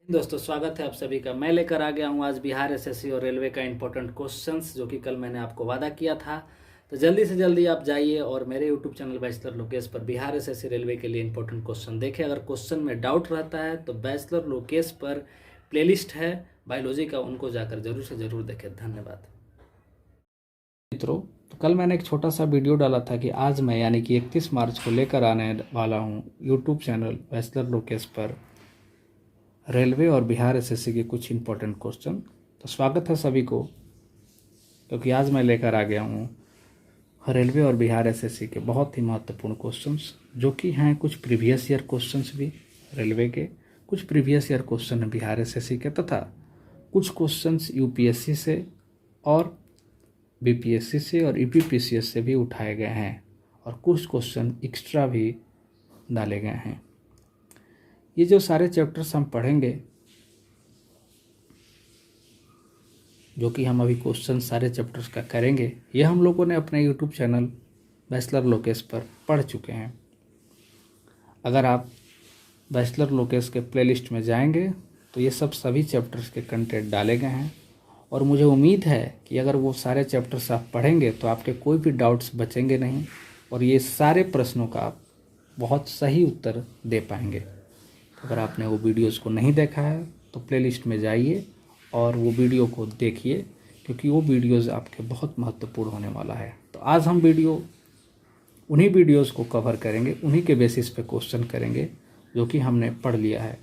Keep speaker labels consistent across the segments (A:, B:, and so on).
A: दोस्तों स्वागत है आप सभी का। मैं लेकर आ गया हूं आज बिहार एसएससी और रेलवे का इंपॉर्टेंट क्वेश्चंस, जो कि कल मैंने आपको वादा किया था। तो जल्दी से जल्दी आप जाइए और मेरे यूट्यूब चैनल बैचलर लोकेश पर बिहार एसएससी रेलवे के लिए इंपॉर्टेंट क्वेश्चन देखें। अगर क्वेश्चन में डाउट रहता है तो बैचलर लोकेश पर प्लेलिस्ट है बायोलॉजी का, उनको जाकर जरूर से जरूर देखें। धन्यवाद मित्रों। तो कल मैंने एक छोटा सा वीडियो डाला था कि आज मैं यानी कि 31 मार्च को लेकर आने वाला हूँ यूट्यूब चैनल बैचलर लोकेश पर रेलवे और बिहार एसएससी के कुछ इंपॉर्टेंट क्वेश्चन। तो स्वागत है सभी को, क्योंकि आज मैं लेकर आ गया हूँ रेलवे और बिहार एसएससी के बहुत ही महत्वपूर्ण क्वेश्चंस, जो कि हैं कुछ प्रीवियस ईयर क्वेश्चंस भी रेलवे के, कुछ प्रीवियस ईयर क्वेश्चन हैं बिहार एसएससी के, तथा कुछ क्वेश्चंस यूपीएससी से और बीपीएससी से और ईपीपीसीएस से भी उठाए गए हैं, और कुछ क्वेश्चन एक्स्ट्रा भी डाले गए हैं। ये जो सारे चैप्टर्स हम पढ़ेंगे, जो कि हम अभी क्वेश्चन सारे चैप्टर्स का करेंगे, ये हम लोगों ने अपने यूट्यूब चैनल बैचलर लोकेश पर पढ़ चुके हैं। अगर आप बैचलर लोकेश के प्लेलिस्ट में जाएंगे तो ये सभी चैप्टर्स के कंटेंट डाले गए हैं, और मुझे उम्मीद है कि अगर वो सारे चैप्टर्स आप पढ़ेंगे तो आपके कोई भी डाउट्स बचेंगे नहीं, और ये सारे प्रश्नों का आप बहुत सही उत्तर दे पाएंगे। अगर आपने वो वीडियोज़ को नहीं देखा है तो प्लेलिस्ट में जाइए और वो वीडियो को देखिए, क्योंकि वो वीडियोज़ आपके बहुत महत्वपूर्ण होने वाला है। तो आज हम उन्हीं वीडियोज़ को कवर करेंगे, उन्हीं के बेसिस पे क्वेश्चन करेंगे जो कि हमने पढ़ लिया है।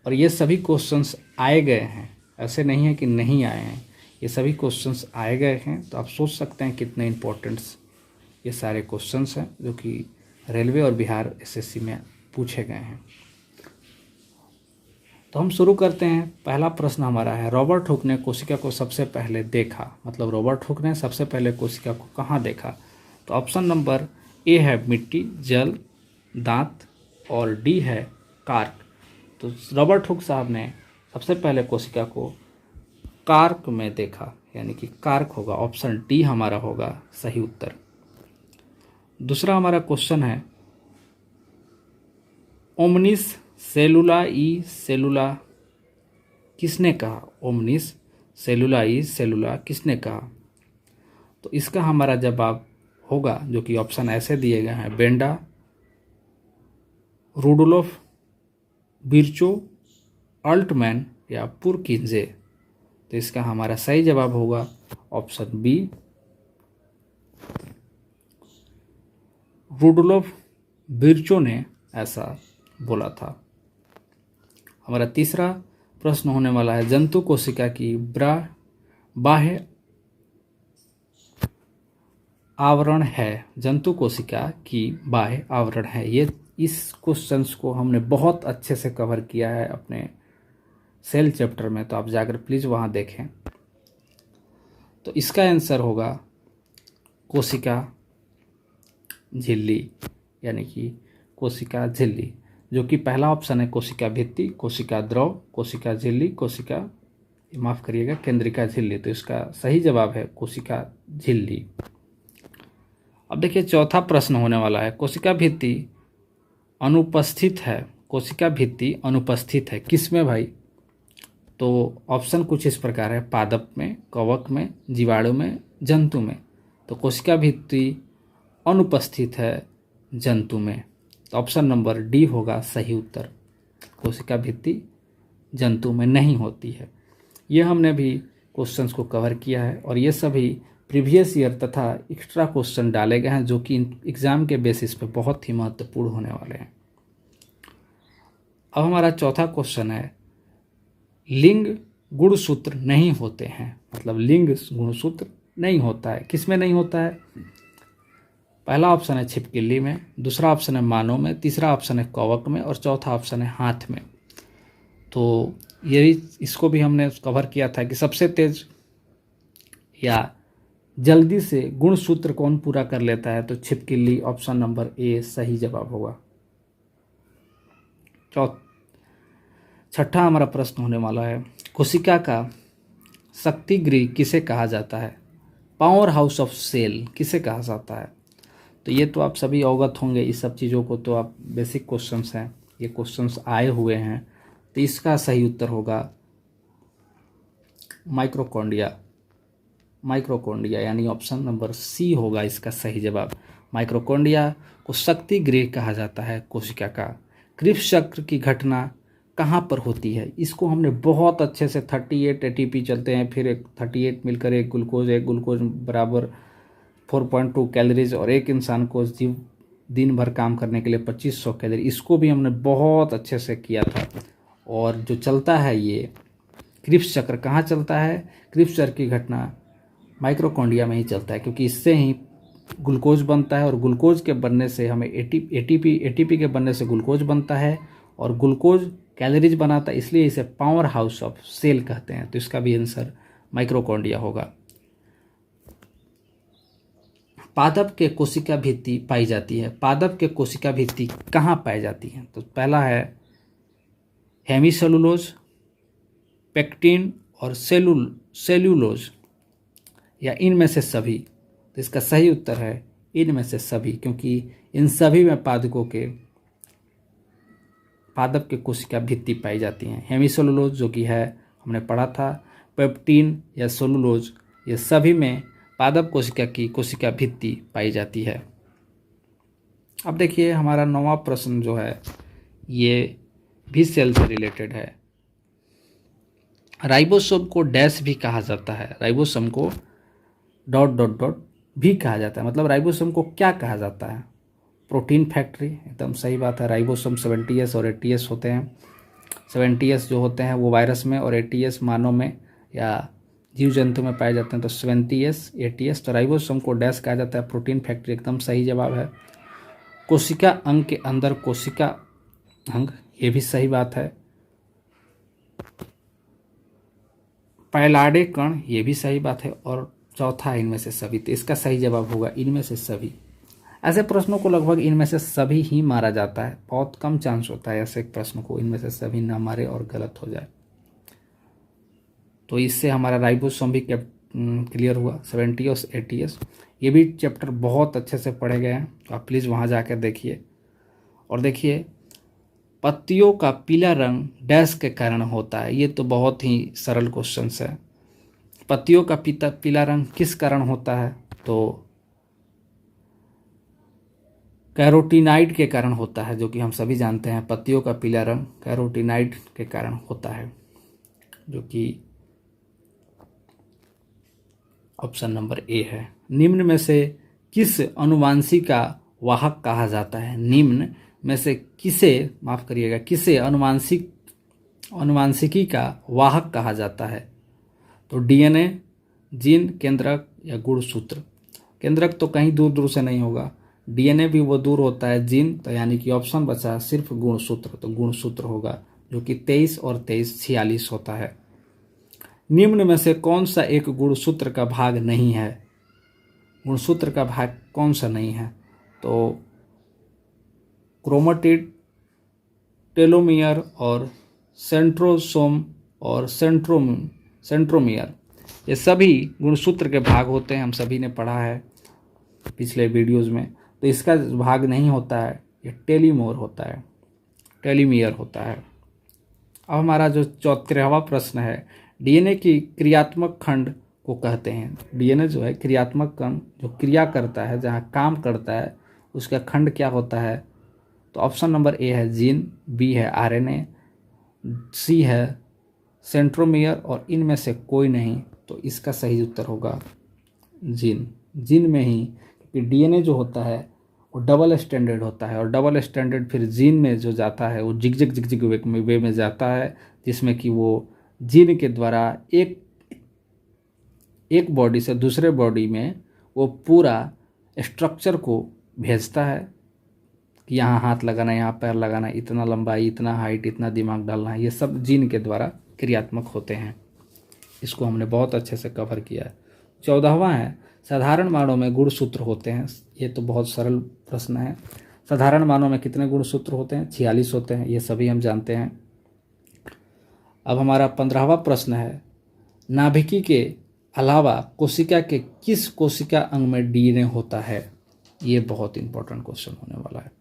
A: और ये सभी क्वेश्चंस आए गए हैं, ऐसे नहीं है कि नहीं आए हैं, ये सभी क्वेश्चंस आए गए हैं। तो आप सोच सकते हैं कितने इम्पोर्टेंट्स ये सारे क्वेश्चंस हैं जो कि रेलवे और बिहार एसएससी में पूछे गए हैं। तो हम शुरू करते हैं। पहला प्रश्न हमारा है, रॉबर्ट हुक ने कोशिका को सबसे पहले देखा, मतलब रॉबर्ट हुक ने सबसे पहले कोशिका को कहाँ देखा? तो ऑप्शन नंबर ए है मिट्टी, जल, दांत, और डी है कार्क। तो रॉबर्ट हुक साहब ने सबसे पहले कोशिका को कार्क में देखा, यानी कि कार्क होगा, ऑप्शन डी हमारा होगा सही उत्तर। दूसरा हमारा क्वेश्चन है, ओमनिस सेलुला ई सेलुला किसने कहा? ओमनिस सेलुला ई सेलुला किसने कहा? तो इसका हमारा जवाब होगा, जो कि ऑप्शन ऐसे दिए गए हैं, बेंडा, रूडोल्फ विर्चो, अल्टमैन या पुरकिंजे। तो इसका हमारा सही जवाब होगा ऑप्शन बी, रूडोल्फ विर्चो ने ऐसा बोला था। हमारा तीसरा प्रश्न होने वाला है, जंतु कोशिका की बाह्य आवरण है, जंतु कोशिका की बाह्य आवरण है। ये इस क्वेश्चंस को हमने बहुत अच्छे से कवर किया है अपने सेल चैप्टर में, तो आप जाकर प्लीज़ वहाँ देखें। तो इसका आंसर होगा कोशिका झिल्ली, यानी कि कोशिका झिल्ली, जो कि पहला ऑप्शन है कोशिका भित्ति, कोशिका द्रव, कोशिका झिल्ली, माफ़ करिएगा, केंद्रिका झिल्ली। तो इसका सही जवाब है कोशिका झिल्ली। अब देखिए चौथा प्रश्न होने वाला है, कोशिका भित्ति अनुपस्थित है, कोशिका भित्ति अनुपस्थित है किस में भाई? तो ऑप्शन कुछ इस प्रकार है, पादप में, कवक में, जीवाणु में, जंतु में। तो कोशिका भित्ति अनुपस्थित है जंतु में, तो ऑप्शन नंबर डी होगा सही उत्तर। कोशिका भित्ति जंतु में नहीं होती है। ये हमने भी क्वेश्चंस को कवर किया है, और ये सभी प्रीवियस ईयर तथा एक्स्ट्रा क्वेश्चन डाले गए हैं, जो कि एग्ज़ाम के बेसिस पे बहुत ही महत्वपूर्ण होने वाले हैं। अब हमारा चौथा क्वेश्चन है, लिंग गुणसूत्र नहीं होते हैं, मतलब लिंग गुणसूत्र नहीं होता है, किस में नहीं होता है? पहला ऑप्शन है छिपकली में, दूसरा ऑप्शन है मानव में, तीसरा ऑप्शन है कवक में, और चौथा ऑप्शन है हाथ में। तो इसको भी हमने कवर किया था कि सबसे तेज या जल्दी से गुणसूत्र कौन पूरा कर लेता है? तो छिपकली, ऑप्शन नंबर ए सही जवाब होगा। छठा हमारा प्रश्न होने वाला है, कोशिका का शक्ति गृह किसे कहा जाता है? पावर हाउस ऑफ सेल किसे कहा जाता है? तो ये तो आप सभी अवगत होंगे, इस सब चीज़ों को तो आप बेसिक क्वेश्चंस हैं, ये क्वेश्चंस आए हुए हैं, तो इसका सही उत्तर होगा माइक्रोकॉन्ड्रिया। माइक्रोकॉन्ड्रिया यानी ऑप्शन नंबर सी होगा इसका सही जवाब। माइक्रोकॉन्ड्रिया को शक्ति गृह कहा जाता है कोशिका का। क्रिप्स चक्र की घटना कहाँ पर होती है? इसको हमने बहुत अच्छे से 38 एटीपी चलते हैं, फिर 38 मिलकर एक ग्लूकोज बराबर 4.2 कैलोरीज, और एक इंसान को जीव दिन भर काम करने के लिए 2500 कैलोरी, इसको भी हमने बहुत अच्छे से किया था। और जो चलता है ये क्रिप्स चक्र कहाँ चलता है? क्रिप्स चक्र की घटना माइक्रोकॉन्ड्रिया में ही चलता है, क्योंकि इससे ही ग्लूकोज बनता है और ग्लूकोज के बनने से हमें एटीपी के बनने से ग्लूकोज बनता है, और ग्लूकोज कैलोरीज बनाता है, इसलिए इसे पावर हाउस ऑफ सेल कहते हैं। तो इसका भी आंसर माइक्रोकॉन्ड्रिया होगा। पादप के कोशिका भित्ति पाई जाती है। पादप के कोशिका भित्ति कहाँ पाई जाती है? तो पहला है हेमीसेलुलोज, पेक्टिन और सेल्यूलोज, या इनमें से सभी। तो इसका सही उत्तर है इनमें से सभी, क्योंकि इन सभी में पादप के कोशिका भित्ति पाई जाती हैं। हेमीसेलुलोज जो कि है हमने पढ़ा था, पेप्टिन या सेलुलोज, ये सभी में पादप कोशिका भित्ति पाई जाती है। अब देखिए हमारा 9वां प्रश्न जो है ये भी सेल से रिलेटेड है। राइबोसोम को डैश भी कहा जाता है। राइबोसोम को ... भी कहा जाता है। मतलब राइबोसोम को क्या कहा जाता है? प्रोटीन फैक्ट्री, एकदम सही बात है। राइबोसोम 70S और 80S होते हैं। 70S जो होते हैं वो वायरस में, और 80S मानव में या जीव जंतु में पाए जाते हैं। तो 70S 80S, तो राइबोसोम को डैश कहा जाता है, प्रोटीन फैक्ट्री, एकदम सही जवाब है। कोशिका अंग के अंदर कोशिका अंग, ये भी सही बात है। पैलाडे कण, ये भी सही बात है। और चौथा इनमें से सभी, तो इसका सही जवाब होगा इनमें से सभी। ऐसे प्रश्नों को लगभग इनमें से सभी ही मारा जाता है। बहुत कम चांस होता है ऐसे प्रश्न को इनमें से सभी ना मारे और गलत हो जाए। तो इससे हमारा राइबोसोम भी क्लियर हुआ। 70S 80S, ये भी चैप्टर बहुत अच्छे से पढ़े गए हैं, तो आप प्लीज़ वहाँ जाकर देखिए। और देखिए पत्तियों का पीला रंग डैश के कारण होता है। ये तो बहुत ही सरल क्वेश्चन है। पत्तियों का पीला रंग किस कारण होता है? तो कैरोटीनाइड के कारण होता है, जो कि हम सभी जानते हैं। पत्तियों का पीला रंग कैरोटीनाइड के कारण होता है, जो कि ऑप्शन नंबर ए है। निम्न में से किस अनुवांशिका वाहक कहा जाता है? निम्न में से किसे अनुवांशिकी का वाहक कहा जाता है? तो डीएनए, जीन, केंद्रक या गुणसूत्र। केंद्रक तो कहीं दूर दूर से नहीं होगा, डीएनए भी वो दूर होता है, जीन तो यानी कि ऑप्शन बचा सिर्फ गुणसूत्र, तो गुणसूत्र होगा, जो कि 23 और 23 46 होता है। निम्न में से कौन सा एक गुणसूत्र का भाग नहीं है? गुणसूत्र का भाग कौन सा नहीं है? तो क्रोमेटिड, टेलोमियर और सेंट्रोसोम और सेंट्रोमियर, ये सभी गुणसूत्र के भाग होते हैं। हम सभी ने पढ़ा है पिछले वीडियोज़ में। तो इसका भाग नहीं होता है, ये टेलीमोर होता है, टेलीमियर होता है। अब हमारा जो 34वां प्रश्न है, डीएनए की क्रियात्मक खंड को कहते हैं। डीएनए जो है क्रियात्मक खंड, जो क्रिया करता है, जहाँ काम करता है, उसका खंड क्या होता है? तो ऑप्शन नंबर ए है जीन, बी है आरएनए, सी है सेंट्रोमियर और इनमें से कोई नहीं। तो इसका सही उत्तर होगा जीन। जीन में ही, क्योंकि डीएनए जो होता है वो डबल स्टैंडर्ड होता है, और डबल स्टैंडर्ड फिर जीन में जो जाता है वो जिग वे में जाता है, जिसमें कि वो जीन के द्वारा एक बॉडी से दूसरे बॉडी में वो पूरा स्ट्रक्चर को भेजता है कि यहाँ हाथ लगाना, यहाँ पैर लगाना, इतना लंबाई, इतना हाइट, इतना दिमाग डालना है, ये सब जीन के द्वारा क्रियात्मक होते हैं। इसको हमने बहुत अच्छे से कवर किया है। 14वां है, साधारण मानव में गुणसूत्र होते हैं। ये तो बहुत सरल प्रश्न है। साधारण मानव में कितने गुणसूत्र होते हैं? 46 होते हैं, ये सभी हम जानते हैं। अब हमारा 15वां प्रश्न है, नाभिकी के अलावा कोशिका के किस कोशिका अंग में डीएनए होता है? ये बहुत इंपॉर्टेंट क्वेश्चन होने वाला है,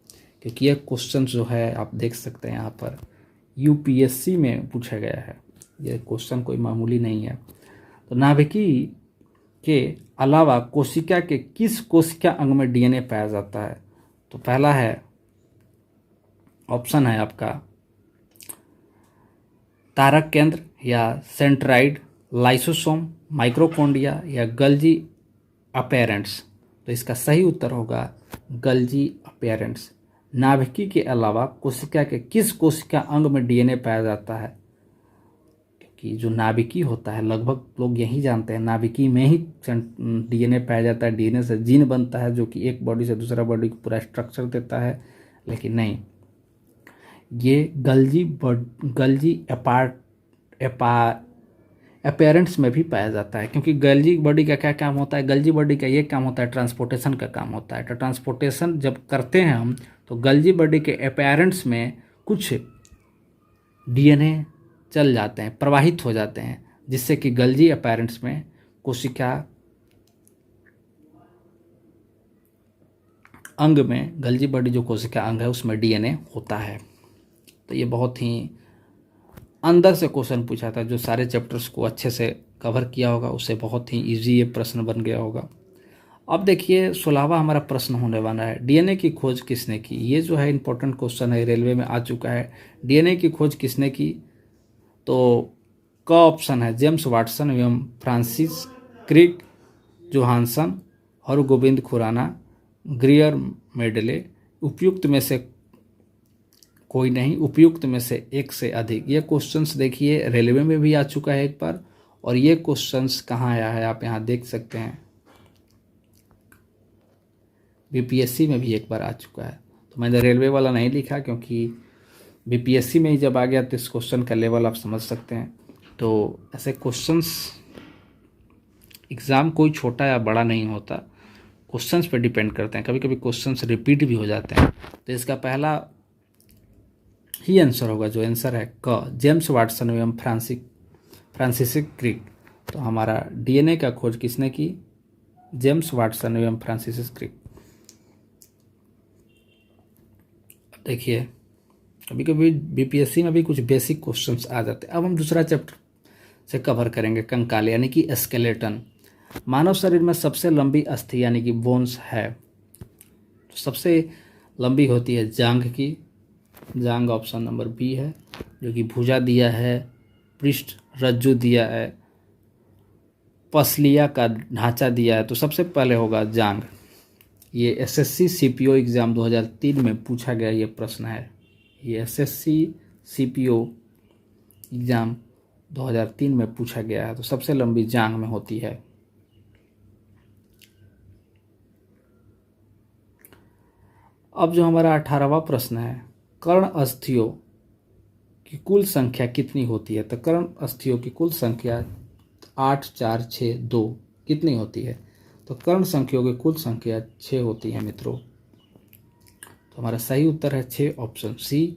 A: क्योंकि ये क्वेश्चन जो है आप देख सकते हैं यहाँ पर, यूपीएससी में पूछा गया है, ये क्वेश्चन कोई मामूली नहीं है। तो नाभिकी के अलावा कोशिका के किस कोशिका अंग में डीएनए पाया जाता है? तो पहला है, ऑप्शन है आपका तारक केंद्र या सेंट्राइड, लाइसोसोम, माइक्रोकोंडिया या गल्जी अपेरेंट्स। तो इसका सही उत्तर होगा गल्जी अपेरेंट्स। नाभिकी के अलावा कोशिका के किस कोशिका अंग में डीएनए पाया जाता है? क्योंकि जो नाभिकी होता है, लगभग लोग यही जानते हैं नाभिकी में ही डीएनए पाया जाता है, डीएनए से जीन बनता है जो कि एक बॉडी से दूसरा बॉडी को पूरा स्ट्रक्चर देता है। लेकिन नहीं, ये गल्जी अपेरेंट्स में भी पाया जाता है, क्योंकि गल्जी बॉडी का क्या काम होता है? गल्जी बॉडी का ये काम होता है, ट्रांसपोर्टेशन का काम होता है। तो ट्रांसपोर्टेशन जब करते हैं हम, तो गल्जी बॉडी के अपेरेंट्स में कुछ डीएनए चल जाते हैं, प्रवाहित हो जाते हैं, जिससे कि गल्जी अपेरेंट्स में कोशिका अंग में, गल्जी बॉडी जो कोशिका अंग है उसमें डीएनए होता है। तो ये बहुत ही अंदर से क्वेश्चन पूछा था, जो सारे चैप्टर्स को अच्छे से कवर किया होगा उसे बहुत ही इजी ये प्रश्न बन गया होगा। अब देखिए 16वां हमारा प्रश्न होने वाला है, डीएनए की खोज किसने की? ये जो है इंपॉर्टेंट क्वेश्चन है, रेलवे में आ चुका है। डीएनए की खोज किसने की? तो क ऑप्शन है जेम्स वाटसन एवं फ्रांसिस क्रिक जोहानसन और गोविंद खुराना, ग्रियर मेडले। उपयुक्त में से कोई नहीं, उपयुक्त में से एक से अधिक। ये क्वेश्चंस देखिए रेलवे में भी आ चुका है एक बार, और ये क्वेश्चंस कहाँ आया है आप यहाँ देख सकते हैं, बीपीएससी में भी एक बार आ चुका है। तो मैंने रेलवे वाला नहीं लिखा, क्योंकि बीपीएससी में ही जब आ गया तो इस क्वेश्चन का लेवल आप समझ सकते हैं। तो ऐसे क्वेश्चंस, एग्ज़ाम कोई छोटा या बड़ा नहीं होता, क्वेश्चंस पे डिपेंड करते हैं। कभी कभी क्वेश्चंस रिपीट भी हो जाते हैं। तो इसका पहला ही आंसर होगा, जो आंसर है क, जेम्स वाटसन एवं फ्रांसिस क्रिक। तो हमारा डीएनए का खोज किसने की? जेम्स वाटसन एवं फ्रांसिस क्रिक। देखिए कभी कभी बीपीएससी में भी कुछ बेसिक क्वेश्चंस आ जाते हैं। अब हम दूसरा चैप्टर से कवर करेंगे, कंकाल यानी कि स्केलेटन। मानव शरीर में सबसे लंबी अस्थि यानी कि बोन्स है, तो सबसे लंबी होती है जांघ की, जांघ ऑप्शन नंबर बी है, जो कि भुजा दिया है, पृष्ठ रज्जु दिया है, पसलिया का ढांचा दिया है। तो सबसे पहले होगा जांघ। ये एसएससी सीपीओ एग्ज़ाम 2003 में पूछा गया ये प्रश्न है। ये एसएससी सीपीओ एग्ज़ाम 2003 में पूछा गया है। तो सबसे लंबी जांघ में होती है। अब जो हमारा 18वां प्रश्न है, कर्ण अस्थियों की कुल संख्या कितनी होती है? तो कर्ण अस्थियों की कुल संख्या 8, 4, 6, 2 कितनी होती है? तो कर्ण संख्याओं की कुल संख्या 6 होती है मित्रों। तो हमारा सही उत्तर है 6, ऑप्शन सी।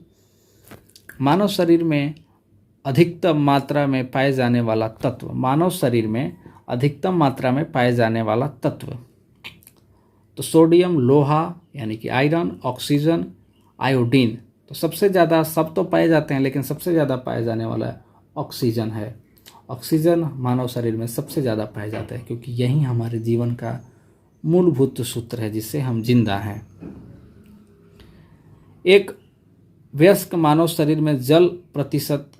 A: मानव शरीर में अधिकतम मात्रा में पाए जाने वाला तत्व, मानव शरीर में अधिकतम मात्रा में पाए जाने वाला तत्व, तो सोडियम, लोहा यानी कि आयरन, ऑक्सीजन, आयोडीन। तो सबसे ज़्यादा, सब तो पाए जाते हैं लेकिन सबसे ज़्यादा पाए जाने वाला ऑक्सीजन है। ऑक्सीजन मानव शरीर में सबसे ज़्यादा पाया जाता है, क्योंकि यही हमारे जीवन का मूलभूत सूत्र है जिससे हम जिंदा हैं। एक वयस्क मानव शरीर में जल प्रतिशत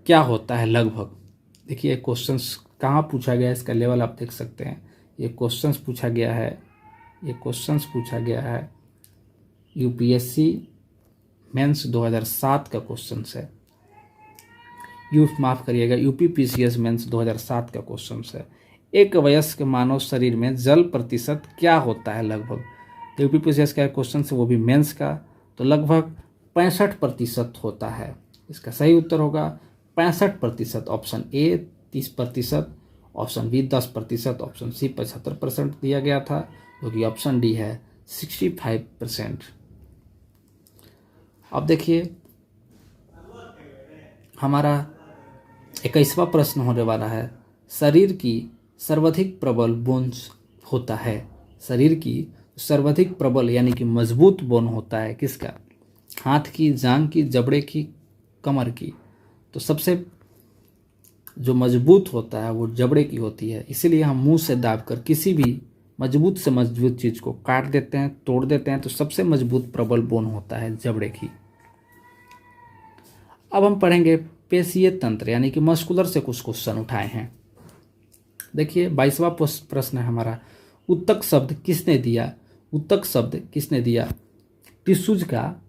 A: क्या होता है लगभग? देखिए क्वेश्चंस कहाँ पूछा गया है, इसका लेवल आप देख सकते हैं। ये क्वेश्चंस पूछा गया है, ये क्वेश्चंस पूछा गया है यूपीएससी मेंस 2007 का क्वेश्चंस है। माफ करिएगा, यूपीपीसीएस मेंस 2007 का क्वेश्चंस है। एक वयस्क मानव शरीर में जल प्रतिशत क्या होता है लगभग? यूपीपीसीएस का क्वेश्चन है, वो भी मेंस का। तो लगभग 65% होता है। इसका सही उत्तर होगा 65%। Option A 30%, option B 10%, option C 75% दिया गया था, जो कि ऑप्शन डी है 65%। अब देखिए हमारा 21वां प्रश्न होने वाला है, शरीर की सर्वाधिक प्रबल बोन्स होता है। शरीर की सर्वाधिक प्रबल यानी कि मजबूत बोन होता है किसका? हाथ की, जांघ की, जबड़े की, कमर की, तो सबसे जो मजबूत होता है वो जबड़े की होती है। इसीलिए हम मुंह से दाबकर किसी भी मजबूत से मजबूत चीज को काट देते हैं, तोड़ देते हैं, तो सबसे मजबूत प्रबल बोन होता है जबड़े की। अब हम पढ़ेंगे पेशीय तंत्र यानी कि मस्कुलर से कुछ क्वेश्चन उठाए हैं। देखिए 22वां प्रश्न है हमारा, उत्तक शब्द किसने दिया? उत्तक शब्द किसने दिया? टिश्यूज का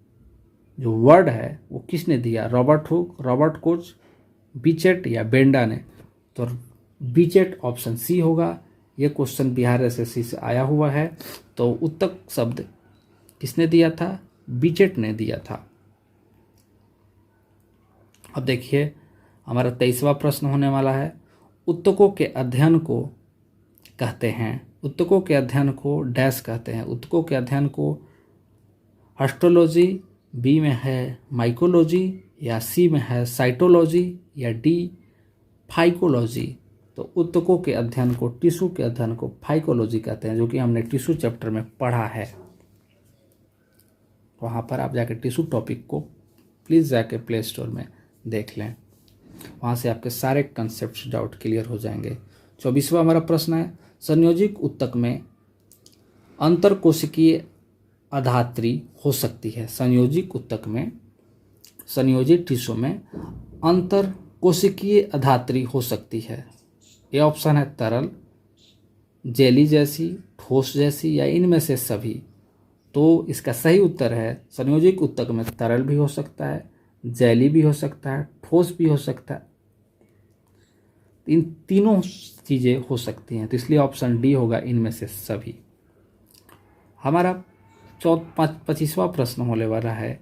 A: जो वर्ड है वो किसने दिया? रॉबर्ट हुक, रॉबर्ट कोच, बीचेट या बेंडा ने? तो बीचेट ऑप्शन सी होगा। ये क्वेश्चन बिहार एसएससी से आया हुआ है। तो उत्तक शब्द किसने दिया था? बीचेट ने दिया था। अब देखिए हमारा 23वां प्रश्न होने वाला है, उत्तकों के अध्ययन को कहते हैं, उत्तकों के अध्ययन को डैश कहते हैं। उत्तकों के अध्ययन को हिस्टोलॉजी, बी में है माइकोलॉजी, या सी में है साइटोलॉजी, या डी फाइकोलॉजी? तो उत्तकों के अध्ययन को, टिश्यू के अध्ययन को फाइकोलॉजी कहते हैं, जो कि हमने टिश्यू चैप्टर में पढ़ा है। वहाँ पर आप जाके टिश्यू टॉपिक को प्लीज़ जाके प्ले स्टोर में देख लें, वहाँ से आपके सारे कंसेप्ट डाउट क्लियर हो जाएंगे। 24वां हमारा प्रश्न है, संयोजिक उत्तक में अंतरकोशिकीय अधात्री हो सकती है। संयोजिक उत्तक में, संयोजित टिश्यू में अंतरकोशिकीय अधात्री हो सकती है। ये ऑप्शन है तरल, जेली जैसी, ठोस जैसी, या इनमें से सभी। तो इसका सही उत्तर है संयोजिक उत्तक में तरल भी हो सकता है, जेली भी हो सकता है, ठोस भी हो सकता है, इन तीनों चीज़ें हो सकती हैं। तो इसलिए ऑप्शन डी होगा इनमें से सभी। हमारा 25वां प्रश्न होने वाला है,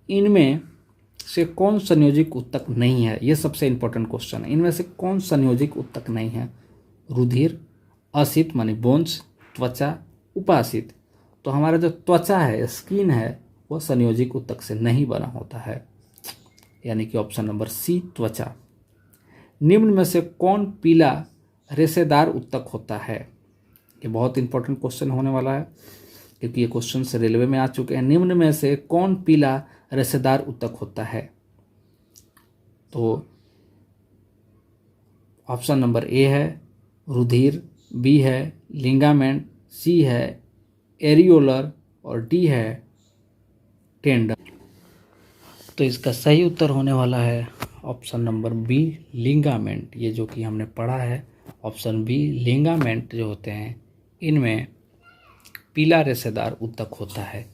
A: इनमें से कौन संयोजिक उत्तक नहीं है? ये सबसे इंपॉर्टेंट क्वेश्चन है। इनमें से कौन संयोजिक उत्तक नहीं है? रुधिर, असित मानी बोन्स, त्वचा, उपासित। तो हमारा जो त्वचा है, स्किन है, वो संयोजिक उत्तक से नहीं बना होता है, यानी कि ऑप्शन नंबर सी त्वचा। निम्न में से कौन पीला रेशेदार उत्तक होता है? ये बहुत इंपॉर्टेंट क्वेश्चन होने वाला है, क्योंकि ये क्वेश्चन से रेलवे में आ चुके हैं। निम्न में से कौन पीला रेशेदार उत्तक होता है? तो ऑप्शन नंबर ए है रुधिर, बी है लिंगामेंट, सी है एरियोलर, और डी है टेंडन। तो इसका सही उत्तर होने वाला है ऑप्शन नंबर बी लिंगामेंट। ये जो कि हमने पढ़ा है, ऑप्शन बी लिंगामेंट जो होते हैं, इनमें पीला रेशेदार उत्तक होता है।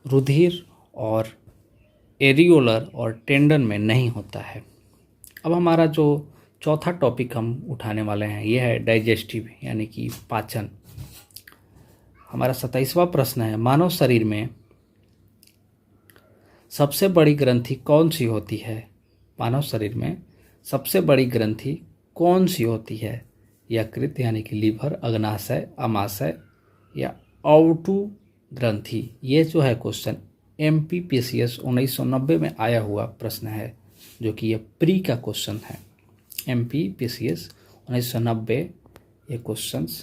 A: रुधिर और एरियोलर और टेंडन में नहीं होता है। अब हमारा जो चौथा टॉपिक हम उठाने वाले हैं, ये है डाइजेस्टिव यानी कि पाचन। हमारा 27वां प्रश्न है, मानव शरीर में सबसे बड़ी ग्रंथि कौन सी होती है? मानव शरीर में सबसे बड़ी ग्रंथि कौन सी होती है? यकृत यानी कि लीवर, अग्नाशय, अमाशय, या औटू ग्रंथि? ये जो है क्वेश्चन MPPCS 1990 में आया हुआ प्रश्न है, जो कि ये प्री का क्वेश्चन है। MPPCS 1990 ये क्वेश्चंस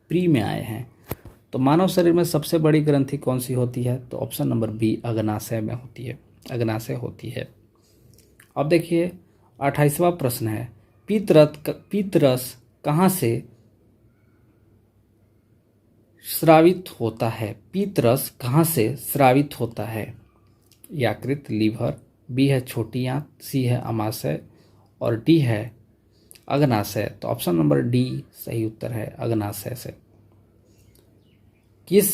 A: प्री में आए हैं। तो मानव शरीर में सबसे बड़ी ग्रंथि कौन सी होती है? तो ऑप्शन नंबर बी अग्नाशय में होती है, अग्नाशय होती है। अब देखिए 28वां प्रश्न है, पीतरस कहाँ से स्रावित होता है? पीतरस कहाँ से स्रावित होता है? यकृत, लीवर, बी है छोटी आंत, सी है अमाशय, और डी है अग्नाशय। तो ऑप्शन नंबर डी सही उत्तर है, अग्नाशय से। किस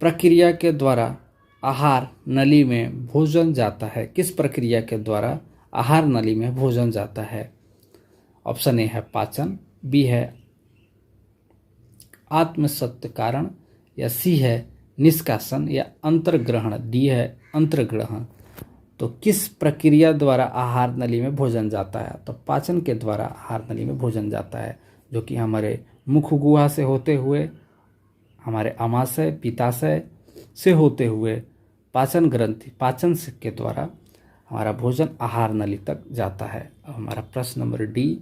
A: प्रक्रिया के द्वारा आहार नली में भोजन जाता है? किस प्रक्रिया के द्वारा आहार नली में भोजन जाता है? ऑप्शन ए है पाचन, बी है आत्मसत्य कारण, या सी है निष्कासन, या अंतर्ग्रहण, डी है अंतर्ग्रहण। तो किस प्रक्रिया द्वारा आहार नली में भोजन जाता है? तो पाचन के द्वारा आहार नली में भोजन जाता है, जो कि हमारे मुख गुहा से होते हुए, हमारे अमाशय, पित्ताशय से होते हुए पाचन ग्रंथि, पाचन के द्वारा हमारा भोजन आहार नली तक जाता है। अब हमारा प्रश्न नंबर डी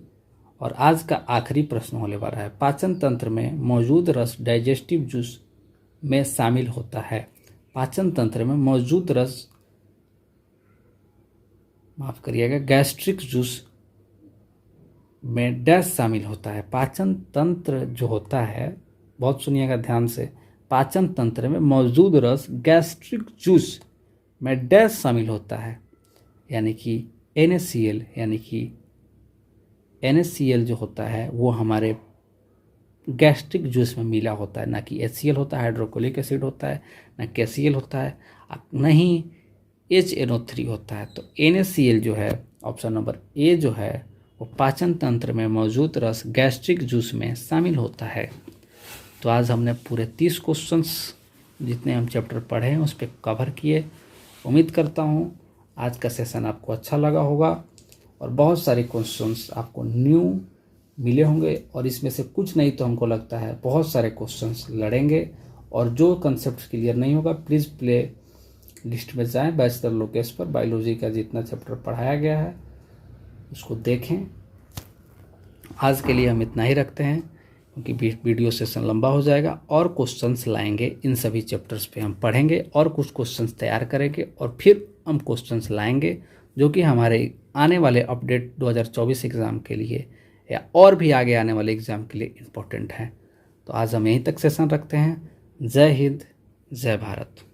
A: और आज का आखिरी प्रश्न होने वाला है, पाचन तंत्र में मौजूद रस डाइजेस्टिव जूस में शामिल होता है। पाचन तंत्र में मौजूद रस माफ़ करिएगा, गैस्ट्रिक जूस में डैश शामिल होता है। पाचन तंत्र जो होता है, बहुत सुनिएगा ध्यान से, पाचन तंत्र में मौजूद रस गैस्ट्रिक जूस में डैश शामिल होता है, यानी कि NaCl, यानी कि NaCl जो होता है वो हमारे गैस्ट्रिक जूस में मिला होता है, ना कि HCl होता है, हाइड्रोक्लोरिक एसिड होता है, ना KCl होता है, ना ही HNO3 होता है। तो NaCl जो है, ऑप्शन नंबर ए जो है, वो पाचन तंत्र में मौजूद रस गैस्ट्रिक जूस में शामिल होता है। तो आज हमने पूरे 30 क्वेश्चंस जितने हम चैप्टर पढ़े हैं उस पर कवर किए। उम्मीद करता हूँ आज का सेशन आपको अच्छा लगा होगा और बहुत सारे क्वेश्चंस आपको न्यू मिले होंगे, और इसमें से कुछ नहीं तो हमको लगता है बहुत सारे क्वेश्चंस लड़ेंगे। और जो कंसेप्ट क्लियर नहीं होगा प्लीज़ प्ले लिस्ट में जाएं, बैचलर लोकेश पर बायोलॉजी का जितना चैप्टर पढ़ाया गया है उसको देखें। आज के लिए हम इतना ही रखते हैं क्योंकि वीडियो सेशन लंबा हो जाएगा, और क्वेश्चंस लाएंगे इन सभी चैप्टर्स पे हम पढ़ेंगे और कुछ क्वेश्चंस तैयार करेंगे और फिर हम क्वेश्चंस लाएंगे जो कि हमारे आने वाले अपडेट 2024 एग्ज़ाम के लिए या और भी आगे आने वाले एग्ज़ाम के लिए इम्पोर्टेंट हैं। तो आज हम यहीं तक सेशन रखते हैं। जय हिंद, जय भारत।